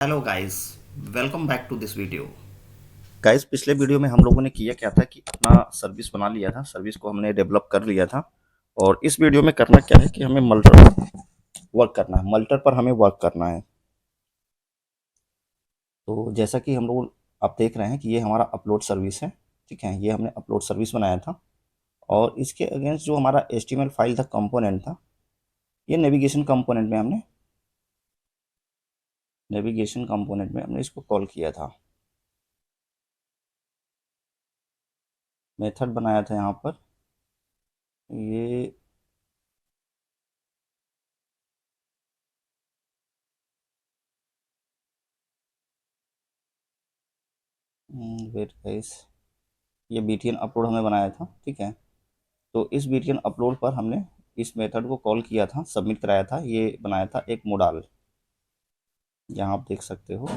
Hello guys, welcome back to this video. Guys, पिछले video में हम लोगों ने किया क्या था कि अपना सर्विस बना लिया था, सर्विस को हमने डेवलप कर लिया था। और इस वीडियो में करना क्या है कि हमें मल्टर पर वर्क करना है, मल्टर पर हमें वर्क करना है। तो जैसा कि हम लोग आप देख रहे हैं कि ये हमारा अपलोड सर्विस है। ठीक है, ये हमने अपलोड सर्विस बनाया था और इसके अगेंस्ट जो हमारा HTML फाइल था, कंपोनेंट था, ये नेविगेशन कंपोनेंट में हमने इसको कॉल किया था। मेथड बनाया था यहाँ पर। ये वेट गाइस, ये BTN अपलोड हमें बनाया था। ठीक है, तो इस BTN अपलोड पर हमने इस मेथड को कॉल किया था, सबमिट कराया था। ये बनाया था एक मोडाल, यहाँ आप देख सकते हो।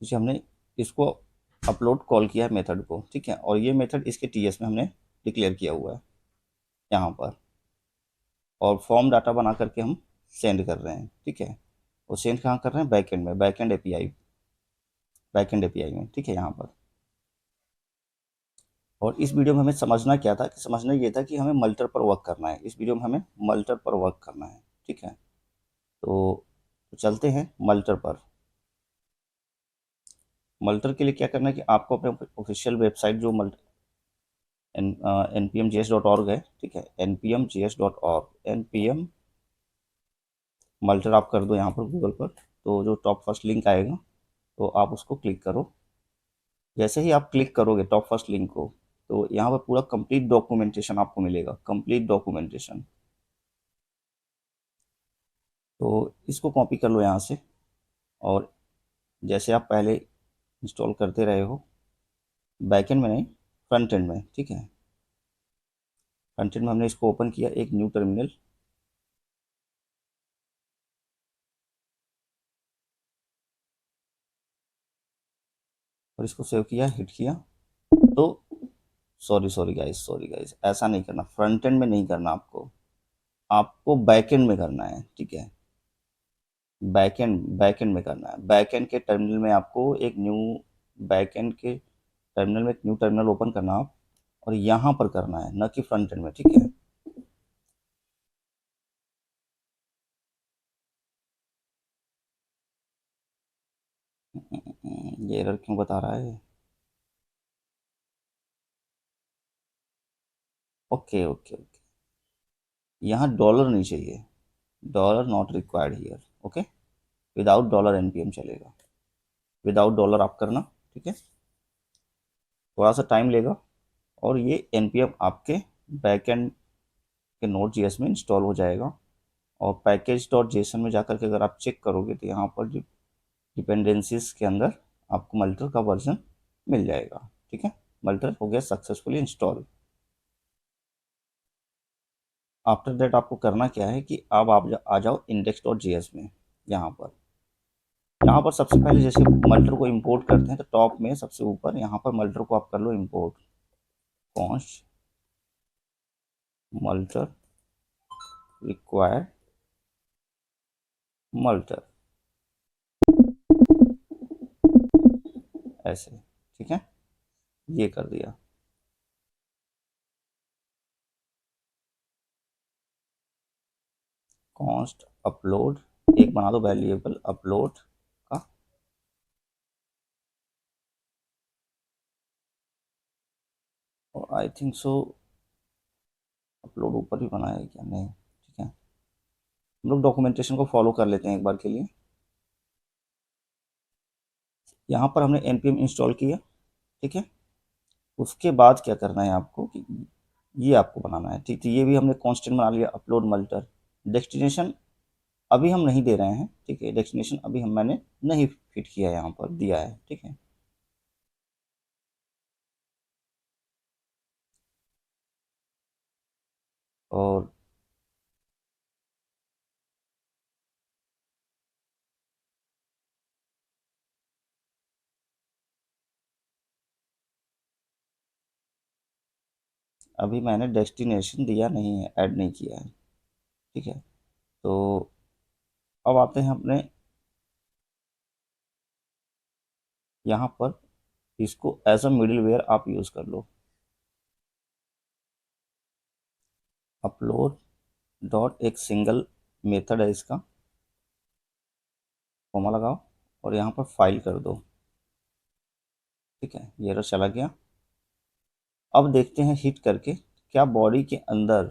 इसे हमने इसको अपलोड कॉल किया है मेथड को। ठीक है, और ये मेथड इसके TS में हमने डिक्लेयर किया हुआ है यहाँ पर। और फॉर्म डाटा बना करके हम सेंड कर रहे हैं। ठीक है, और सेंड कहाँ कर रहे हैं? बैकएंड में, बैकएंड एपीआई में। ठीक है, यहाँ पर। और इस वीडियो में हमें समझना क्या था कि समझना ये था कि हमें मल्टर पर वर्क करना है। इस वीडियो में हमें मल्टर पर वर्क करना है। ठीक है, तो चलते हैं मल्टर पर। मल्टर के लिए क्या करना है कि आपको अपने ऑफिशियल वेबसाइट जो npmjs.org है। ठीक है, npmjs.org, npm मल्टर आप कर दो यहाँ पर गूगल पर। तो जो टॉप फर्स्ट लिंक आएगा तो आप उसको क्लिक करो। जैसे ही आप क्लिक करोगे टॉप फर्स्ट लिंक को, तो यहाँ पर पूरा कंप्लीट डॉक्यूमेंटेशन आपको मिलेगा, कंप्लीट डॉक्यूमेंटेशन। तो इसको कॉपी कर लो यहाँ से। और जैसे आप पहले इंस्टॉल करते रहे हो, बैकएंड में नहीं, फ्रंट एंड में। ठीक है, फ्रंट एंड में हमने इसको ओपन किया, एक न्यू टर्मिनल। और इसको सेव किया, हिट किया। तो सॉरी गाइस, ऐसा नहीं करना, फ्रंट एंड में नहीं करना आपको, आपको बैक एंड में करना है। ठीक है, बैक एंड में करना है। बैक एंड के टर्मिनल में आपको एक न्यू बैक एंड के टर्मिनल में एक न्यू टर्मिनल ओपन करना आप, और यहाँ पर करना है, न कि फ्रंट एंड में। ठीक है, ये एरर क्यों बता रहा है? ओके ओके ओके, यहाँ डॉलर नहीं चाहिए, dollar not required here. Okay, without dollar npm चलेगा, विदाउट डॉलर आप करना। ठीक है, थोड़ा सा टाइम लेगा और ये npm आपके बैकएंड के नोड जेएस में इंस्टॉल हो जाएगा। और पैकेज डॉट जेसन में जाकर के अगर आप चेक करोगे तो यहाँ पर डिपेंडेंसीज के अंदर आपको मल्टर का वर्जन मिल जाएगा। ठीक है, मल्टर हो गया सक्सेसफुली इंस्टॉल। आफ्टर दैट आपको करना क्या है कि अब आप आ जाओ index.js में। यहाँ पर यहाँ पर सबसे पहले जैसे मल्टर को इंपोर्ट करते हैं तो टॉप में सबसे ऊपर यहाँ पर मल्टर को आप कर लो इंपोर्ट। कॉन्स्ट मल्टर रिक्वायर मल्टर, ऐसे। ठीक है, ये कर दिया। कॉन्स्ट अपलोड, एक बना दो वेरिएबल अपलोड का। और आई थिंक सो अपलोड ऊपर ही बनाया है क्या? नहीं। ठीक है, हम लोग डॉक्यूमेंटेशन को फॉलो कर लेते हैं एक बार के लिए। यहाँ पर हमने npm इंस्टॉल किया। ठीक है, उसके बाद क्या करना है आपको कि ये आपको बनाना है। ठीक है, ये भी हमने कांस्टेंट बना लिया, अपलोड मल्टर। डेस्टिनेशन अभी हम नहीं दे रहे हैं। ठीक है, डेस्टिनेशन अभी मैंने नहीं फिट किया है, यहाँ पर दिया है। ठीक है, और अभी मैंने डेस्टिनेशन दिया नहीं है, ऐड नहीं किया है। ठीक है, तो अब आते हैं अपने यहाँ पर इसको एज अ मिडिलवेयर आप यूज़ कर लो। अपलोड डॉट एक सिंगल मेथड है इसका, कॉमा लगाओ और यहाँ पर फाइल कर दो। ठीक है, ये रहा चला गया। अब देखते हैं हिट करके क्या बॉडी के अंदर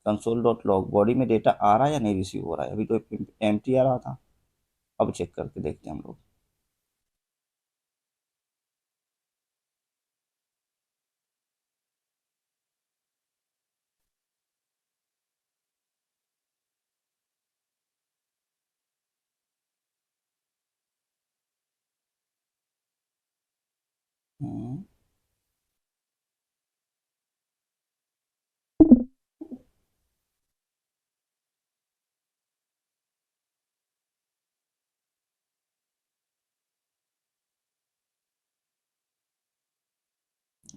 कंसोल डॉट लॉग बॉडी में डेटा आ रहा है या नहीं रिसीव हो रहा है। अभी तो एम्प्टी आ रहा था, अब चेक करके देखते हैं हम लोग। हम्म,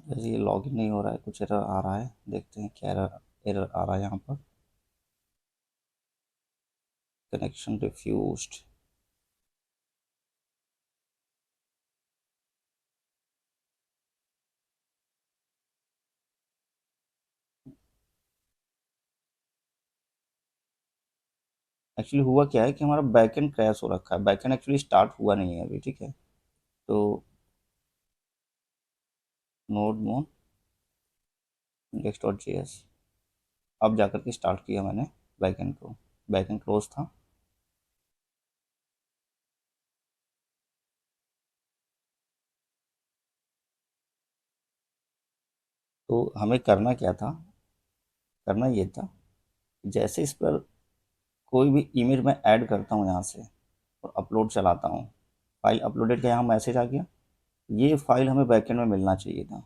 वैसे ये लॉगिन नहीं हो रहा है, कुछ एरर आ रहा है, देखते हैं क्या एरर एरर आ रहा है यहाँ पर। Connection refused. एक्चुअली हुआ क्या है कि हमारा बैकएंड क्रैश हो रखा है, बैकएंड एक्चुअली स्टार्ट हुआ नहीं है अभी। ठीक है, तो नोड मोन इंडेक्स डॉट जेएस अब जाकर के स्टार्ट किया मैंने बैकएंड को, बैकएंड क्लोज था। तो हमें करना क्या था, करना ये था जैसे इस पर कोई भी इमेज मैं ऐड करता हूँ यहाँ से और अपलोड चलाता हूँ, फाइल अपलोडेड का यहाँ मैसेज आ गया, ये फाइल हमें बैकएंड में मिलना चाहिए था।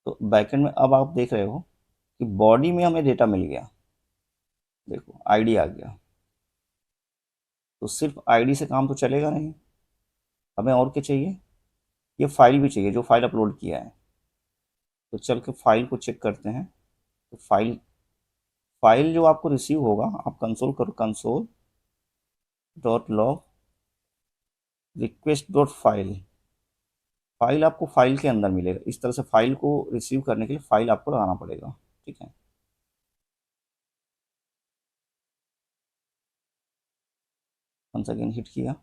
तो बैकएंड में अब आप देख रहे हो कि बॉडी में हमें डेटा मिल गया, देखो आईडी आ गया। तो सिर्फ आईडी से काम तो चलेगा नहीं, हमें और क्या चाहिए, ये फाइल भी चाहिए जो फाइल अपलोड किया है। तो चल के फाइल को चेक करते हैं। तो फाइल फाइल जो आपको रिसीव होगा, आप कंसोल करो, console dot log request dot file, file आपको फाइल के अंदर मिलेगा। इस तरह से फाइल को रिसीव करने के लिए फाइल आपको लगाना पड़ेगा। ठीक है, वंस अगेन हिट किया।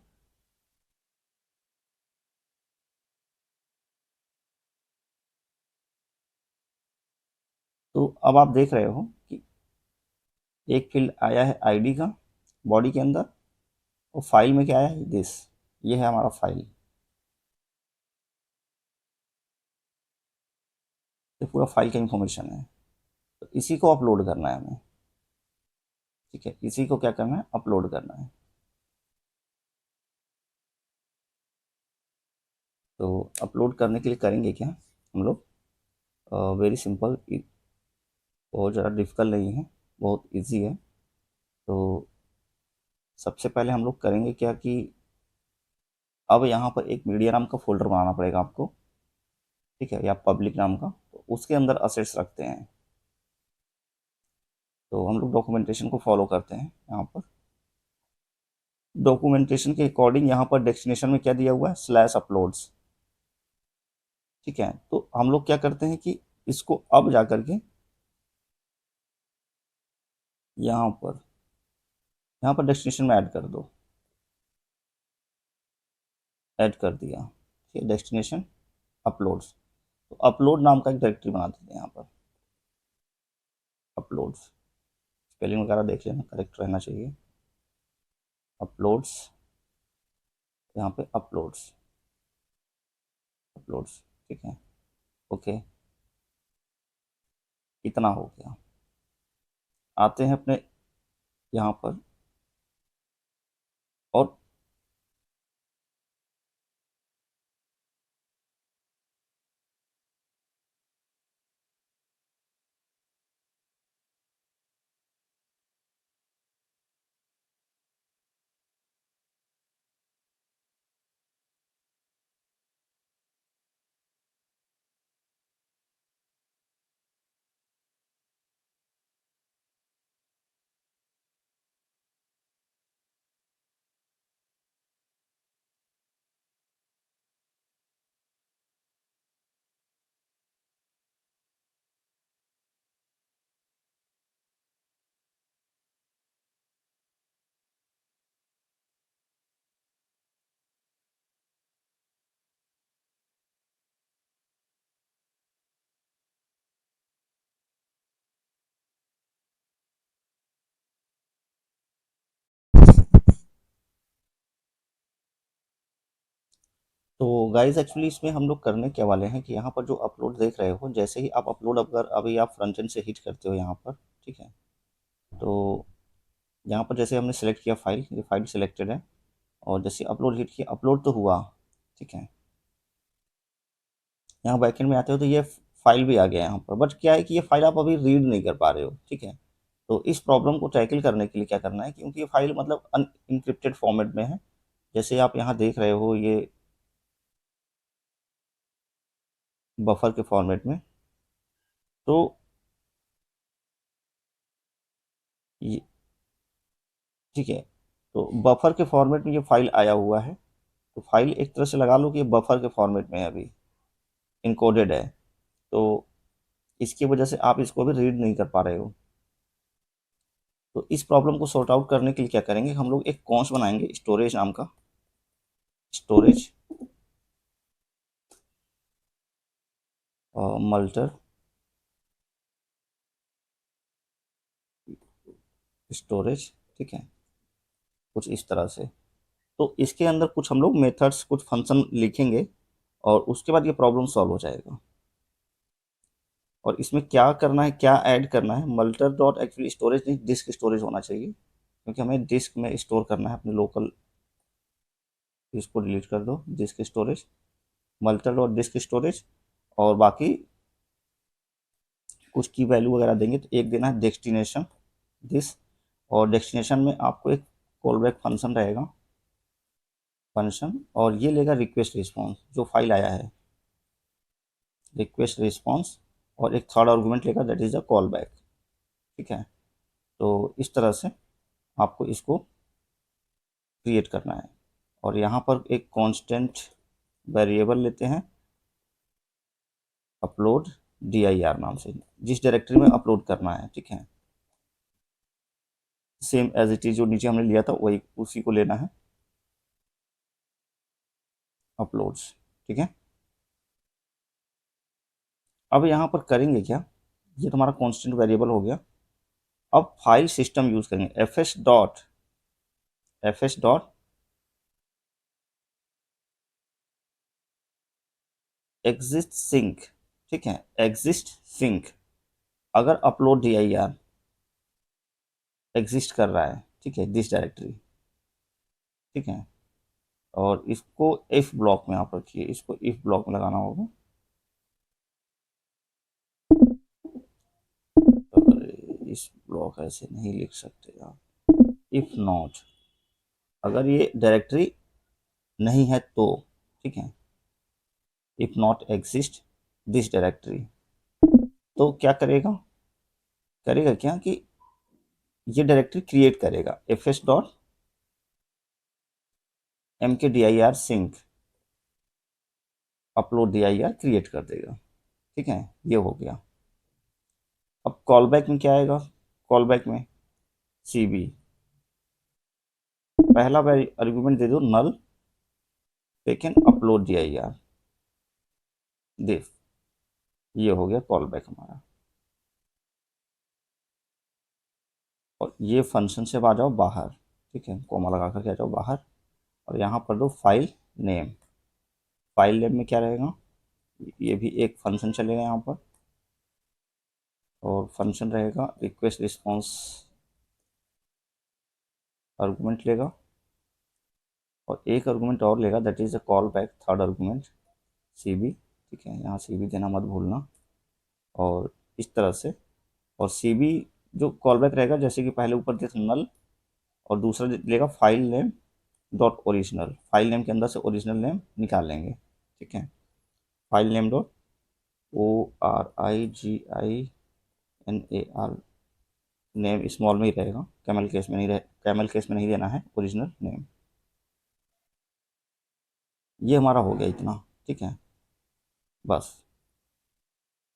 तो अब आप देख रहे हो कि एक फील्ड आया है आईडी का बॉडी के अंदर, और फाइल में क्या आया है, दिस, ये है हमारा फाइल, ये पूरा फाइल का इंफॉर्मेशन है। तो इसी को अपलोड करना है हमें। ठीक है, इसी को क्या करना है, अपलोड करना है। तो अपलोड करने के लिए करेंगे क्या हम लोग, वेरी सिंपल, बहुत ज़्यादा डिफिकल्ट नहीं है, बहुत इजी है। तो सबसे पहले हम लोग करेंगे क्या कि अब यहाँ पर एक मीडिया नाम का फोल्डर बनाना पड़ेगा आपको। ठीक है, या पब्लिक नाम का, तो उसके अंदर असेट्स रखते हैं। तो हम लोग डॉक्यूमेंटेशन को फॉलो करते हैं यहाँ पर। डॉक्यूमेंटेशन के अकॉर्डिंग यहाँ पर डेस्टिनेशन में क्या दिया हुआ है, स्लैश अपलोड्स। ठीक है, तो हम लोग क्या करते हैं कि इसको अब जा करके यहाँ पर डेस्टिनेशन में ऐड कर दो, ऐड कर दिया। ठीक है, डेस्टिनेशन अपलोड्स। तो अपलोड नाम का एक डायरेक्टरी बना देते हैं यहाँ पर, अपलोड्स। स्पेलिंग वगैरह देख लेना, करेक्ट रहना चाहिए। अपलोड्स, यहाँ पे अपलोड्स, अपलोड्स। ठीक है, ओके, इतना हो गया। आते हैं अपने यहाँ पर, और तो गाइज एक्चुअली इसमें हम लोग करने क्या वाले हैं कि यहाँ पर जो अपलोड देख रहे हो, जैसे ही आप अपलोड, अगर अभी आप फ्रंट एंड से हिट करते हो यहाँ पर, ठीक है, तो यहाँ पर जैसे हमने सेलेक्ट किया फाइल, ये फाइल सिलेक्टेड है, और जैसे अपलोड हिट किया, अपलोड तो हुआ, ठीक है, यहाँ बैकएंड में आते हो तो ये फाइल भी आ गया यहाँ पर, बट क्या है कि ये फाइल आप अभी रीड नहीं कर पा रहे हो, ठीक है। तो इस प्रॉब्लम को टैकल करने के लिए क्या करना है, क्योंकि ये फाइल मतलब अनइंक्रिप्टेड फॉर्मेट में है, जैसे आप यहाँ देख रहे हो ये बफर के फॉर्मेट में, तो ये ठीक है, तो बफर के फॉर्मेट में ये फाइल आया हुआ है, तो फाइल एक तरह से लगा लो कि ये बफर के फॉर्मेट में है, अभी इनकोडेड है, तो इसकी वजह से आप इसको अभी रीड नहीं कर पा रहे हो। तो इस प्रॉब्लम को सॉर्ट आउट करने के लिए क्या करेंगे, हम लोग एक कॉन्स बनाएंगे स्टोरेज नाम का, स्टोरेज मल्टर स्टोरेज, ठीक है, कुछ इस तरह से। तो इसके अंदर कुछ हम लोग मेथड्स, कुछ फंक्शन लिखेंगे, और उसके बाद ये प्रॉब्लम सॉल्व हो जाएगा। और इसमें क्या करना है, क्या ऐड करना है, मल्टर डॉट एक्चुअली स्टोरेज नहीं, डिस्क स्टोरेज होना चाहिए, क्योंकि हमें डिस्क में स्टोर करना है अपने लोकल, इसको डिलीट कर दो, disk storage, multer dot disk storage, और बाकी कुछ की वैल्यू वगैरह देंगे, तो एक देना है डेस्टिनेशन दिस, और डेस्टिनेशन में आपको एक कॉल बैक फंक्शन रहेगा, फंक्शन, और ये लेगा रिक्वेस्ट रिस्पॉन्स, जो फाइल आया है रिक्वेस्ट रिस्पॉन्स, और एक थर्ड आर्गुमेंट लेगा that is a call back, ठीक है। तो इस तरह से आपको इसको क्रिएट करना है, और यहाँ पर एक कांस्टेंट वेरिएबल लेते हैं, अपलोड dir नाम से, जिस डायरेक्टरी में अपलोड करना है, ठीक है, सेम एज इट इज जो नीचे हमने लिया था वही, उसी को लेना है, अपलोड्स, ठीक है। अब यहाँ पर करेंगे क्या, ये तुम्हारा कांस्टेंट वेरिएबल हो गया। अब फाइल सिस्टम यूज करेंगे, F S dot exist sync, ठीक है, एग्जिस्ट सिंक, अगर अपलोड dir एग्जिस्ट कर रहा है, ठीक है, दिस डायरेक्टरी, ठीक है, और इसको इफ ब्लॉक में आप रखिए, इसको इफ ब्लॉक में लगाना होगा, अरे इस ब्लॉक ऐसे नहीं लिख सकते आप, इफ नॉट, अगर ये डायरेक्टरी नहीं है तो, ठीक है, if not exist this directory, तो क्या करेगा, करेगा क्या कि ये डायरेक्टरी क्रिएट करेगा, F S dot M K D I R sync, upload D I R create कर देगा, ठीक है, ये हो गया। अब कॉल बैक में क्या आएगा, कॉल बैक में सी बी, पहला आर्गुमेंट दे दो null, second upload D I R this, ये हो गया कॉल बैक हमारा। और ये फंक्शन से आ जाओ बाहर, ठीक है, कोमा लगा करके आ जाओ बाहर, और यहाँ पर दो फाइल नेम, फाइल नेम में क्या रहेगा, ये भी एक फंक्शन चलेगा यहाँ पर, और फंक्शन रहेगा रिक्वेस्ट रिस्पॉन्स आर्गुमेंट लेगा, और एक आर्गुमेंट और लेगा that is a call back, third argument C B, ठीक है, यहाँ सी बी देना मत भूलना, और इस तरह से, और सी बी जो कॉल बैक रहेगा, जैसे कि पहले ऊपर दिया था नल, और दूसरा लेगा file name dot original, file name के अंदर से ओरिजिनल नेम निकाल लेंगे, ठीक है, file name dot ORIGINAR, name small में ही रहेगा, कैमल केस में नहीं रहे, कैमल केस में नहीं देना है ओरिजिनल नेम। ये हमारा हो गया इतना, ठीक है, बस।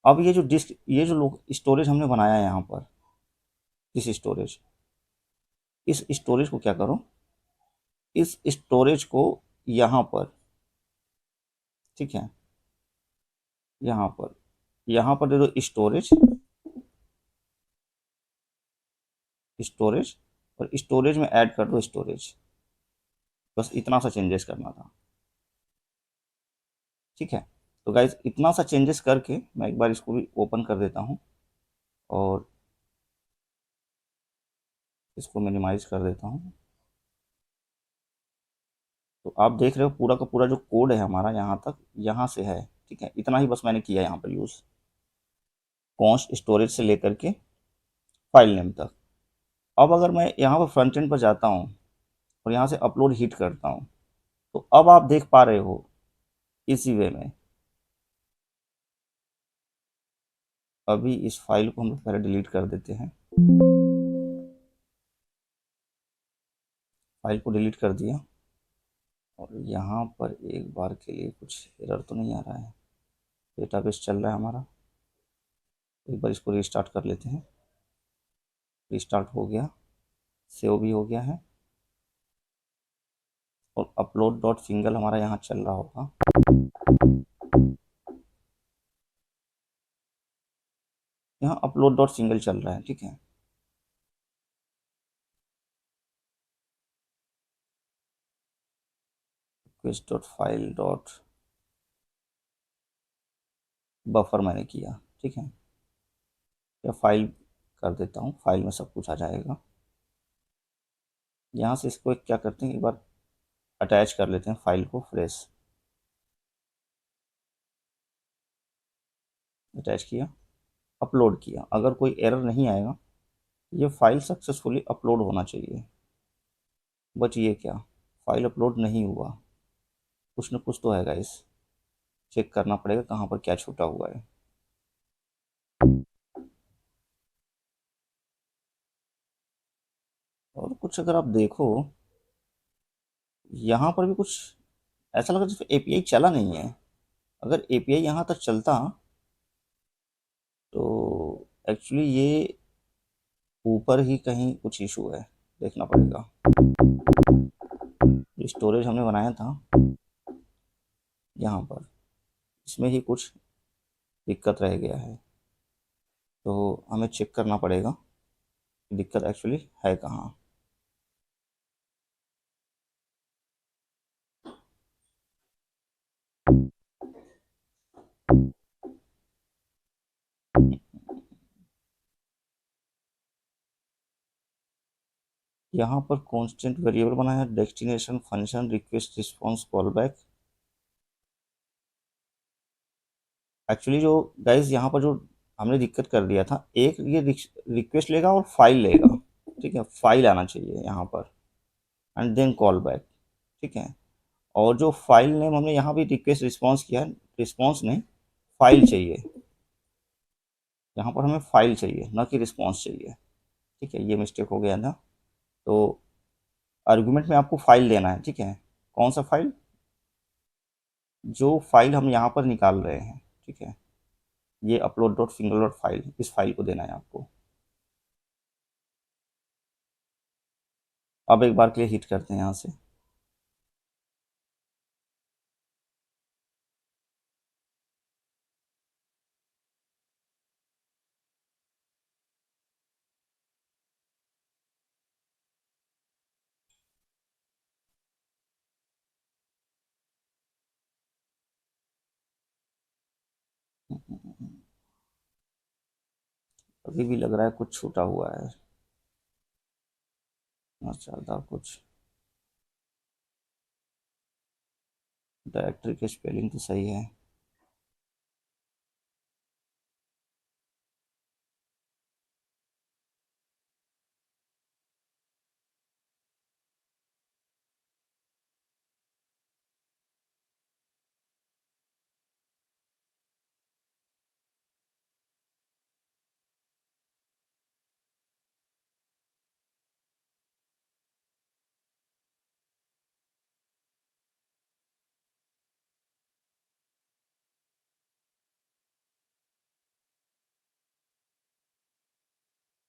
अब ये जो डिस्क, ये जो लोग स्टोरेज हमने बनाया है यहाँ पर, इस स्टोरेज, इस स्टोरेज को क्या करो, इस स्टोरेज को यहाँ पर, ठीक है, यहाँ पर, यहाँ पर दे दो स्टोरेज, स्टोरेज, और स्टोरेज में ऐड कर दो स्टोरेज, बस इतना सा चेंजेस करना था। ठीक है। तो गाइज इतना सा चेंजेस करके मैं एक बार इसको भी ओपन कर देता हूँ और इसको मिनिमाइज कर देता हूँ। तो आप देख रहे हो पूरा का पूरा जो कोड है हमारा यहाँ तक, यहाँ से है, ठीक है। इतना ही बस मैंने किया यहाँ पर यूज़, कॉन्स्ट स्टोरेज से लेकर के फाइल नेम तक। अब अगर मैं यहाँ पर फ्रंट एंड पर जाता हूँ और यहाँ से अपलोड हिट करता हूँ, तो अब आप देख पा रहे हो इसी वे में। अभी इस फाइल को हम लोग पहले डिलीट कर देते हैं। फाइल को डिलीट कर दिया और यहाँ पर एक बार के लिए कुछ एरर तो नहीं आ रहा है, डेटाबेस चल रहा है हमारा। एक बार इसको रिस्टार्ट कर लेते हैं। रिस्टार्ट हो गया, सेव भी हो गया है और अपलोड डॉट सिंगल हमारा यहाँ चल रहा होगा। यहाँ अपलोड डॉट सिंगल चल रहा है, ठीक है। Request dot file dot buffer मैंने किया, ठीक है। या फाइल कर देता हूँ, फाइल में सब कुछ आ जाएगा। यहाँ से इसको क्या करते हैं, एक बार अटैच कर लेते हैं फाइल को, फ्रेश अटैच किया, अपलोड किया। अगर कोई एरर नहीं आएगा, ये फाइल सक्सेसफुली अपलोड होना चाहिए। बट ये क्या, फाइल अपलोड नहीं हुआ, कुछ न कुछ तो है गाइस। चेक करना पड़ेगा कहाँ पर क्या छूटा हुआ है। और कुछ अगर आप देखो, यहाँ पर भी कुछ ऐसा लगा जैसे एपीआई चला नहीं है। अगर एपीआई यहाँ तक चलता तो एक्चुअली ये ऊपर ही कहीं कुछ इशू है, देखना पड़ेगा। जो स्टोरेज हमने बनाया था यहाँ पर, इसमें ही कुछ दिक्कत रह गया है। तो हमें चेक करना पड़ेगा कि दिक्कत एक्चुअली है कहाँ। यहाँ पर कांस्टेंट वेरिएबल बनाया है, destination function request response call back. Actually जो गाइज यहाँ पर जो हमने दिक्कत कर दिया था, एक ये रिक्वेस्ट लेगा और फाइल लेगा, ठीक है। फाइल आना चाहिए यहाँ पर एंड देन कॉल बैक, ठीक है। और जो फाइल नेम हमने यहाँ भी रिक्वेस्ट रिस्पॉन्स किया है, रिस्पॉन्स नहीं, फाइल चाहिए। यहाँ पर हमें फाइल चाहिए, ना कि रिस्पॉन्स चाहिए, ठीक है। ये मिस्टेक हो गया था। तो आर्गुमेंट में आपको फाइल देना है, ठीक है। कौन सा फाइल, जो फाइल हम यहाँ पर निकाल रहे हैं, ठीक है। ये upload dot single dot file, इस फाइल को देना है आपको। अब एक बार के लिए हिट करते हैं यहाँ से। अभी भी लग रहा है कुछ छूटा हुआ है, ना ज़्यादा कुछ। डायरेक्टरी की स्पेलिंग तो सही है।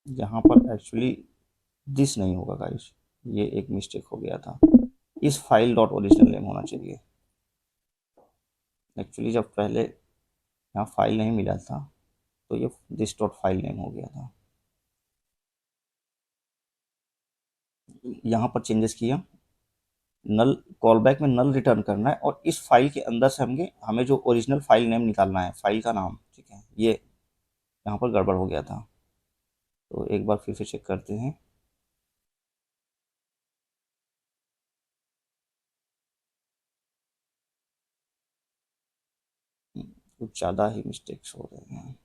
यहाँ पर एक्चुअली दिस नहीं होगा गाइस, ये एक मिस्टेक हो गया था। इस फाइल डॉट ओरिजिनल नेम होना चाहिए। एक्चुअली जब पहले यहाँ फाइल नहीं मिला था, तो ये दिस डॉट फाइल नेम हो गया था। यहाँ पर चेंजेस किया, नल कॉल बैक में नल रिटर्न करना है और इस फाइल के अंदर से हमें जो ओरिजिनल फाइल नेम निकालना है, फाइल का नाम, ठीक है। ये यहाँ पर गड़बड़ हो गया था, तो एक बार फिर से चेक करते हैं। कुछ ज़्यादा ही मिस्टेक्स हो रहे हैं।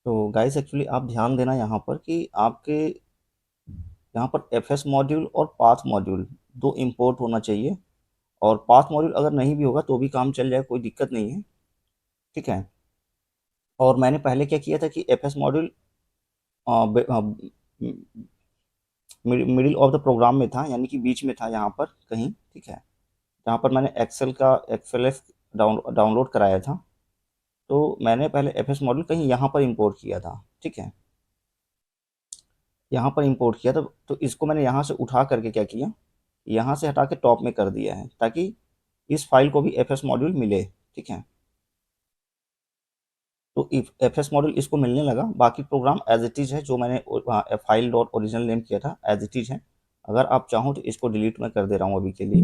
तो गाइस एक्चुअली आप ध्यान देना यहाँ पर कि आपके यहाँ पर एफ एस मॉड्यूल और पाथ मॉड्यूल दो इम्पोर्ट होना चाहिए। और पाथ मॉड्यूल अगर नहीं भी होगा तो भी काम चल जाए, कोई दिक्कत नहीं है, ठीक है। और मैंने पहले क्या किया था कि F S module middle of the program में था, यानी कि बीच में था यहाँ पर कहीं, ठीक है। जहाँ पर मैंने एक्सेल का एक्सएलएस डाउनलोड कराया था, तो मैंने पहले एफ एस मॉड्यूल कहीं यहाँ पर इंपोर्ट किया था, ठीक है। यहाँ पर इंपोर्ट किया था, तो इसको मैंने यहाँ से उठा करके क्या किया, यहाँ से हटा के टॉप में कर दिया है, ताकि इस फाइल को भी एफ एस मॉड्यूल मिले, ठीक है। तो एफ एस मॉड्यूल इसको मिलने लगा, बाकी प्रोग्राम एज इट इज़ है, जो मैंने फाइल डॉट ओरिजिनल नेम किया था एज इट इज़ है। अगर आप चाहो तो इसको डिलीट मैं कर दे रहा हूँ अभी के लिए।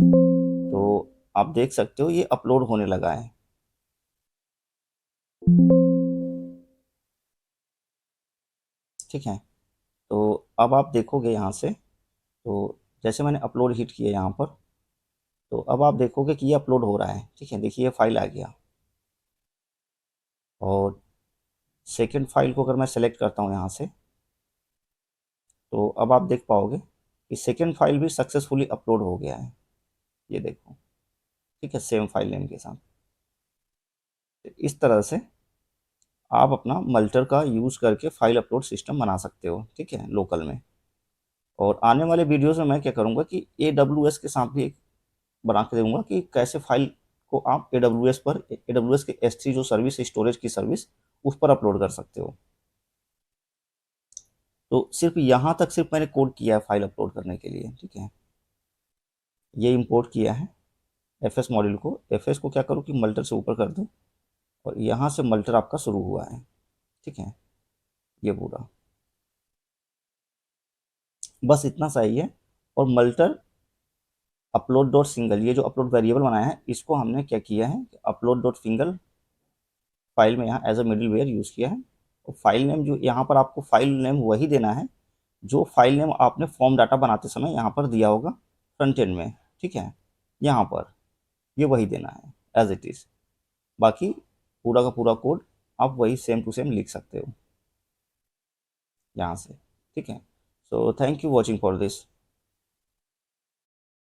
तो आप देख सकते हो ये अपलोड होने लगा है, ठीक है। तो अब आप देखोगे यहाँ से, तो जैसे मैंने अपलोड हिट किया यहाँ पर, तो अब आप देखोगे कि ये अपलोड हो रहा है, ठीक है। देखिए ये फाइल आ गया, और सेकेंड फाइल को अगर मैं सेलेक्ट करता हूँ यहाँ से, तो अब आप देख पाओगे कि सेकेंड फाइल भी सक्सेसफुली अपलोड हो गया है, ये देखो, ठीक है, सेम फाइल नेम के साथ। तो इस तरह से आप अपना मल्टर का यूज़ करके फाइल अपलोड सिस्टम बना सकते हो, ठीक है, लोकल में। और आने वाले वीडियोज़ में मैं क्या करूँगा कि AWS के साथ भी एक बना के दूंगा कि कैसे फाइल को आप AWS पर, AWS के S3 जो सर्विस, स्टोरेज की सर्विस, उस पर अपलोड कर सकते हो। तो सिर्फ यहाँ तक सिर्फ मैंने कोड किया है फाइल अपलोड करने के लिए, ठीक है। ये इंपोर्ट किया है एफ एस मॉड्यूल को, एफ एस को क्या करूँ कि मल्टर से ऊपर कर दूँ, और यहाँ से मल्टर आपका शुरू हुआ है, ठीक है, ये पूरा बस इतना सा ही है। और मल्टर अपलोड डॉट सिंगल, ये जो अपलोड वेरिएबल बनाया है, इसको हमने क्या किया है, अपलोड डॉट सिंगल फाइल में यहाँ as a middleware use किया है। और फाइल नेम जो यहाँ पर आपको फाइल नेम वही देना है जो फाइल नेम आपने फॉर्म डाटा बनाते समय यहाँ पर दिया होगा फ्रंट एंड में, ठीक है। यहाँ पर ये वही देना है एज इट इज़, बाकी पूरा का पूरा कोड आप वही सेम टू सेम लिख सकते हो यहाँ से, ठीक है। So thank you watching for this.